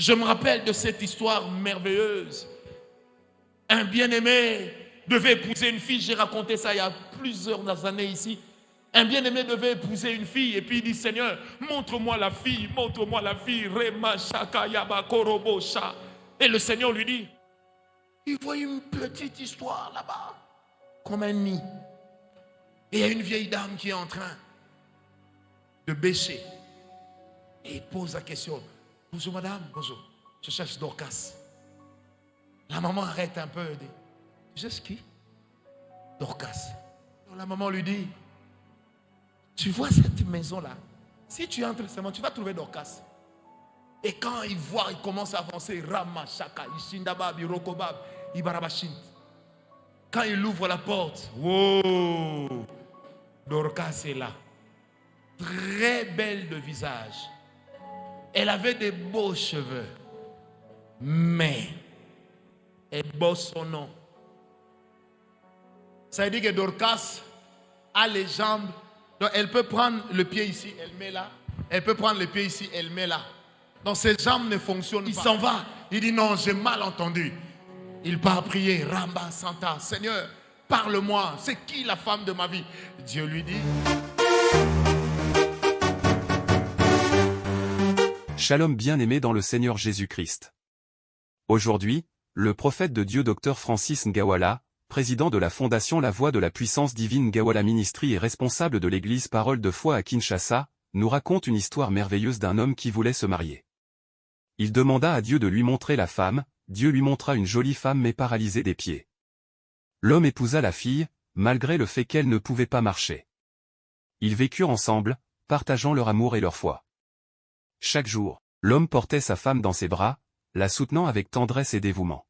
Je me rappelle de cette histoire merveilleuse. Un bien-aimé devait épouser une fille. J'ai raconté ça il y a plusieurs années ici. Un bien-aimé devait épouser une fille et puis il dit, Seigneur, montre-moi la fille, montre-moi la fille. Rema shaka yaba korobo sha. Et le Seigneur lui dit, il voit une petite histoire là-bas, comme un nid. Et il y a une vieille dame qui est en train de bêcher. Et il pose la question, bonjour madame, bonjour, je cherche Dorcas. La maman arrête un peu et dit, tu cherches qui? Dorcas. Alors la maman lui dit, tu vois cette maison-là, si tu entres seulement, tu vas trouver Dorcas. Et quand il voit, il commence à avancer, Rama, Shaka, Ishindabab, Irokobab, Ibarabashint. Quand il ouvre la porte, wow, Dorcas est là. Très belle de visage. Elle avait des beaux cheveux. Mais, elle bosse son nom. Ça veut dire que Dorcas a les jambes. Donc elle peut prendre le pied ici, elle met là. Elle peut prendre le pied ici, elle met là. Donc ses jambes ne fonctionnent pas. Il s'en va. Il dit non, j'ai mal entendu. Il part prier. Ramba Santa. Seigneur, parle-moi. C'est qui la femme de ma vie? Dieu lui dit. Shalom bien-aimé dans le Seigneur Jésus-Christ. Aujourd'hui, le prophète de Dieu Dr Francis Ngawala, président de la Fondation La Voix de la Puissance Divine Ngawala Ministry et responsable de l'église Parole de Foi à Kinshasa, nous raconte une histoire merveilleuse d'un homme qui voulait se marier. Il demanda à Dieu de lui montrer la femme, Dieu lui montra une jolie femme mais paralysée des pieds. L'homme épousa la fille, malgré le fait qu'elle ne pouvait pas marcher. Ils vécurent ensemble, partageant leur amour et leur foi. Chaque jour, l'homme portait sa femme dans ses bras, la soutenant avec tendresse et dévouement.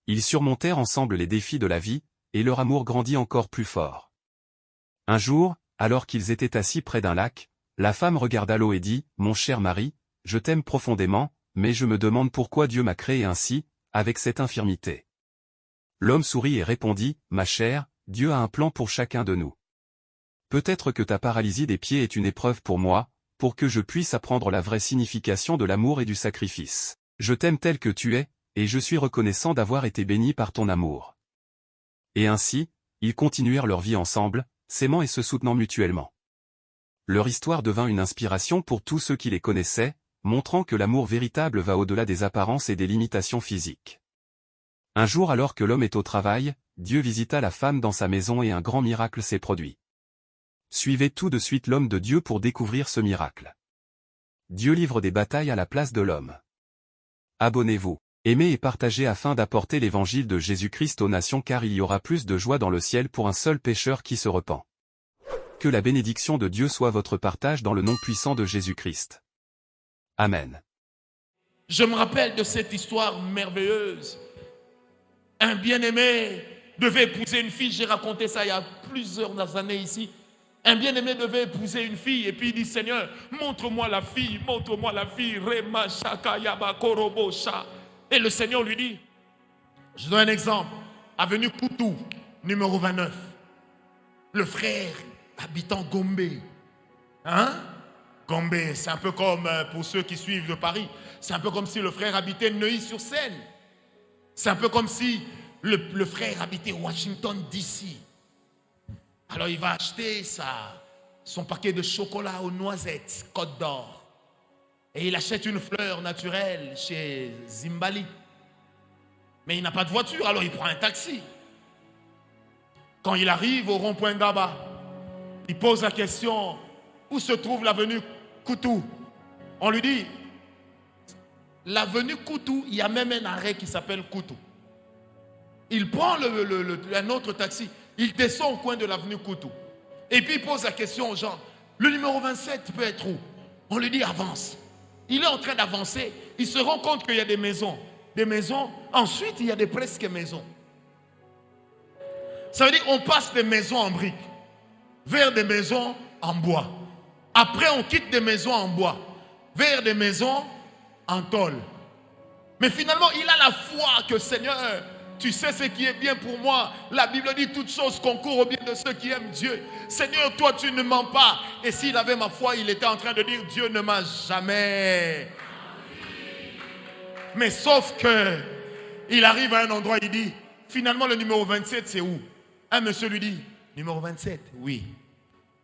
Ils surmontèrent ensemble les défis de la vie, et leur amour grandit encore plus fort. Un jour, alors qu'ils étaient assis près d'un lac, la femme regarda l'eau et dit, « Mon cher mari, je t'aime profondément, mais je me demande pourquoi Dieu m'a créé ainsi, avec cette infirmité. » L'homme sourit et répondit, « Ma chère, Dieu a un plan pour chacun de nous. Peut-être que ta paralysie des pieds est une épreuve pour moi, pour que je puisse apprendre la vraie signification de l'amour et du sacrifice. Je t'aime tel que tu es, et je suis reconnaissant d'avoir été béni par ton amour. » Et ainsi, ils continuèrent leur vie ensemble, s'aimant et se soutenant mutuellement. Leur histoire devint une inspiration pour tous ceux qui les connaissaient, montrant que l'amour véritable va au-delà des apparences et des limitations physiques. Un jour alors que l'homme est au travail, Dieu visita la femme dans sa maison et un grand miracle s'est produit. Suivez tout de suite l'homme de Dieu pour découvrir ce miracle. Dieu livre des batailles à la place de l'homme. Abonnez-vous, aimez et partagez afin d'apporter l'évangile de Jésus-Christ aux nations car il y aura plus de joie dans le ciel pour un seul pécheur qui se repent. Que la bénédiction de Dieu soit votre partage dans le nom puissant de Jésus-Christ. Amen. Je me rappelle de cette histoire merveilleuse. Un bien-aimé devait épouser une fille. J'ai raconté ça il y a plusieurs années ici. Un bien-aimé devait épouser une fille et puis il dit, Seigneur, montre-moi la fille, montre-moi la fille. Rema shaka yaba korobo sha. Et le Seigneur lui dit, je donne un exemple. Avenue Koutou, numéro 29. Le frère habitant Gombe. Hein? Gombe, c'est un peu comme, pour ceux qui suivent de Paris, c'est un peu comme si le frère habitait Neuilly-sur-Seine. C'est un peu comme si le frère habitait Washington, D.C. Alors il va acheter son paquet de chocolat aux noisettes, Côte d'Or. Et il achète une fleur naturelle chez Zimbali. Mais il n'a pas de voiture, alors il prend un taxi. Quand il arrive au rond-point d'Aba, il pose la question, où se trouve l'avenue Koutou? On lui dit, l'avenue Koutou, il y a même un arrêt qui s'appelle Koutou. Il prend un autre taxi, il descend au coin de l'avenue Koutou. Et puis il pose la question aux gens, le numéro 27 peut être où? On lui dit, avance. Il est en train d'avancer, il se rend compte qu'il y a des maisons. Des maisons, ensuite il y a des presque maisons. Ça veut dire qu'on passe des maisons en briques vers des maisons en bois. Après, on quitte des maisons en bois vers des maisons en tôle. Mais finalement, il a la foi que Seigneur, tu sais ce qui est bien pour moi. La Bible dit toutes choses concourent au bien de ceux qui aiment Dieu. Seigneur, toi, tu ne mens pas. Et s'il avait ma foi, il était en train de dire, Dieu ne m'a jamais. Mais sauf que il arrive à un endroit, il dit, finalement le numéro 27 c'est où? Un monsieur lui dit, numéro 27, oui,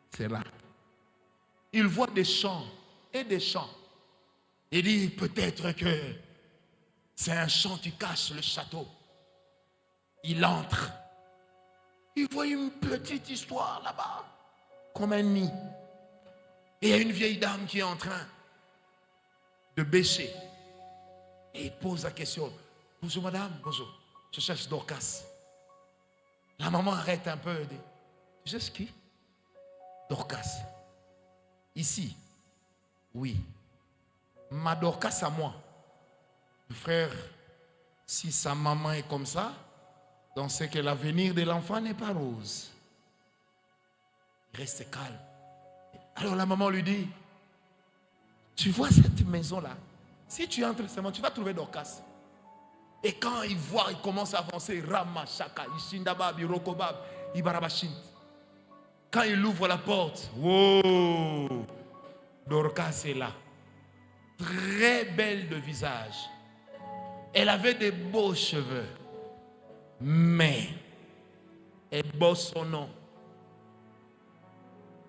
c'est là. Il voit des champs et des champs. Il dit, peut-être que c'est un champ qui cache le château. Il entre. Il voit une petite histoire là-bas, comme un nid. Et il y a une vieille dame qui est en train de bêcher. Et il pose la question. Bonjour madame, bonjour. Je cherche Dorcas. La maman arrête un peu et dit, tu cherches qui? Dorcas. Ici. Oui. Ma Dorcas à moi. Le frère, si sa maman est comme ça, donc c'est que l'avenir de l'enfant n'est pas rose. Il reste calme. Alors la maman lui dit, tu vois cette maison-là, si tu entres seulement, tu vas trouver Dorcas. Et quand il voit, il commence à avancer, Rama, Shaka, Ishindabab, Irokobab, Ibarabashint. Quand il ouvre la porte, wow, Dorcas est là. Très belle de visage. Elle avait des beaux cheveux. Mais, elle bosse son nom.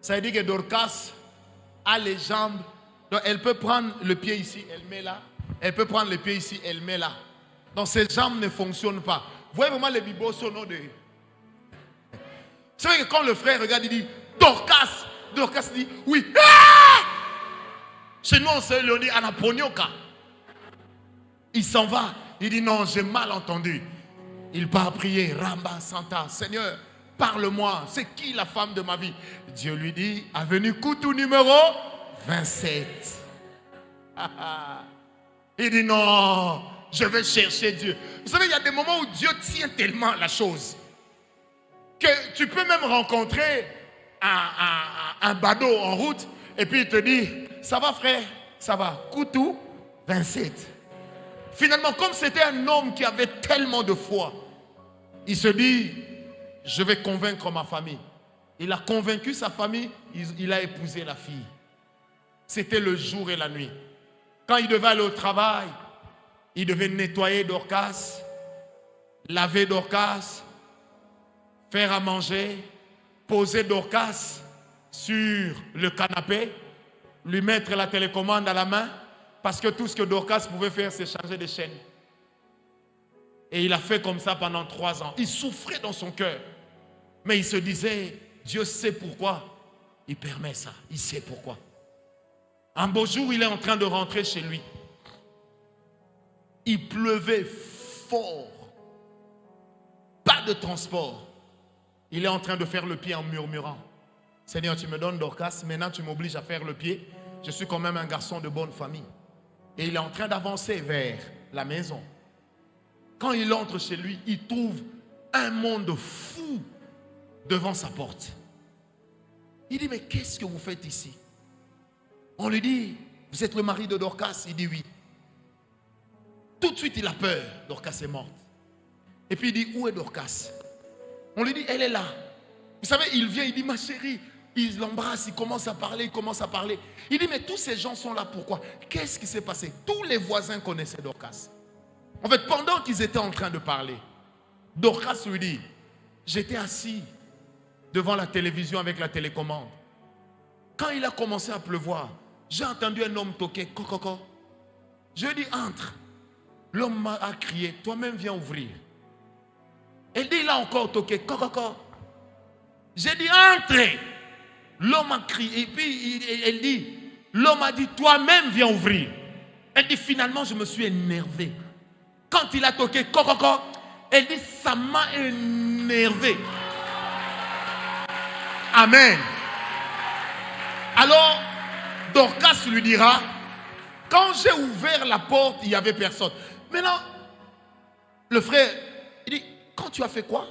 Ça veut dire que Dorcas a les jambes. Donc elle peut prendre le pied ici, elle met là. Elle peut prendre le pied ici, elle met là. Donc ses jambes ne fonctionnent pas. Vous voyez vraiment les bibos son nom de... C'est vrai que quand le frère regarde, il dit Dorcas. Dorcas dit oui. Ah! Chez nous, on se le dit Anaponioka. Il s'en va. Il dit non, j'ai mal entendu. Il part prier. Ramba Santa. Seigneur, parle-moi. C'est qui la femme de ma vie? Dieu lui dit avenue Koutou numéro 27. Il dit non, je vais chercher Dieu. Vous savez, il y a des moments où Dieu tient tellement la chose que tu peux même rencontrer un badaud en route et puis il te dit ça va frère, ça va, Koutou 27. Finalement, comme c'était un homme qui avait tellement de foi, il se dit je vais convaincre ma famille. Il a convaincu sa famille, il a épousé la fille. C'était le jour et la nuit. Quand il devait aller au travail, il devait nettoyer Dorcas, laver Dorcas, faire à manger, poser Dorcas sur le canapé, lui mettre la télécommande à la main, parce que tout ce que Dorcas pouvait faire, c'est charger des chaînes. Et il a fait comme ça pendant 3 ans. Il souffrait dans son cœur. Mais il se disait, Dieu sait pourquoi il permet ça. Il sait pourquoi. Un beau jour, il est en train de rentrer chez lui. Il pleuvait fort. Pas de transport. Il est en train de faire le pied en murmurant. Seigneur, tu me donnes Dorcas, maintenant tu m'obliges à faire le pied. Je suis quand même un garçon de bonne famille. Et il est en train d'avancer vers la maison. Quand il entre chez lui, il trouve un monde fou devant sa porte. Il dit, mais qu'est-ce que vous faites ici? On lui dit, vous êtes le mari de Dorcas? Il dit oui. Tout de suite, il a peur. Dorcas est morte. Et puis il dit, où est Dorcas? On lui dit, elle est là. Vous savez, il vient, il dit, ma chérie. Il l'embrasse, il commence à parler, Il dit, mais tous ces gens sont là, pourquoi? Qu'est-ce qui s'est passé? Tous les voisins connaissaient Dorcas. En fait, pendant qu'ils étaient en train de parler, Dorcas lui dit, j'étais assis devant la télévision avec la télécommande. Quand il a commencé à pleuvoir, j'ai entendu un homme toquer, coco. Je lui ai dit, entre. L'homme a crié, toi-même viens ouvrir. Elle dit, il a encore toqué, coco. J'ai dit, entrez. L'homme a crié, et puis elle dit, l'homme a dit, toi-même viens ouvrir. Elle dit, finalement, je me suis énervé. Quand il a toqué, coco, elle dit, ça m'a énervé. Amen. Alors, Dorcas lui dira, quand j'ai ouvert la porte, il n'y avait personne. Maintenant, le frère, il dit, quand tu as fait quoi?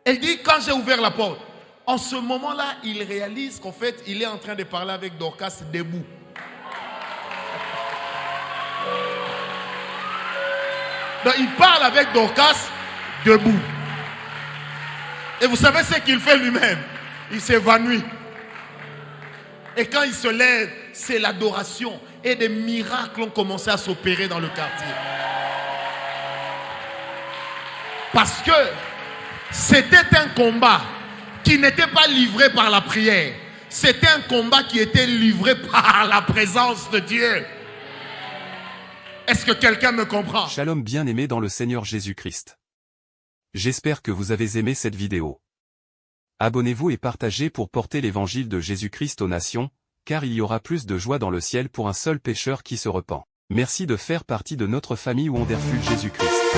Elle dit, quand j'ai ouvert la porte. En ce moment-là, il réalise qu'en fait, il est en train de parler avec Dorcas debout. Donc, il parle avec Dorcas debout. Et vous savez ce qu'il fait lui-même? Il s'évanouit. Et quand il se lève, c'est l'adoration. Et des miracles ont commencé à s'opérer dans le quartier. Parce que c'était un combat qui n'était pas livré par la prière. C'était un combat qui était livré par la présence de Dieu. Est-ce que quelqu'un me comprend? Shalom bien-aimés dans le Seigneur Jésus-Christ. J'espère que vous avez aimé cette vidéo. Abonnez-vous et partagez pour porter l'évangile de Jésus-Christ aux nations, car il y aura plus de joie dans le ciel pour un seul pécheur qui se repent. Merci de faire partie de notre famille Wonderful Jésus-Christ.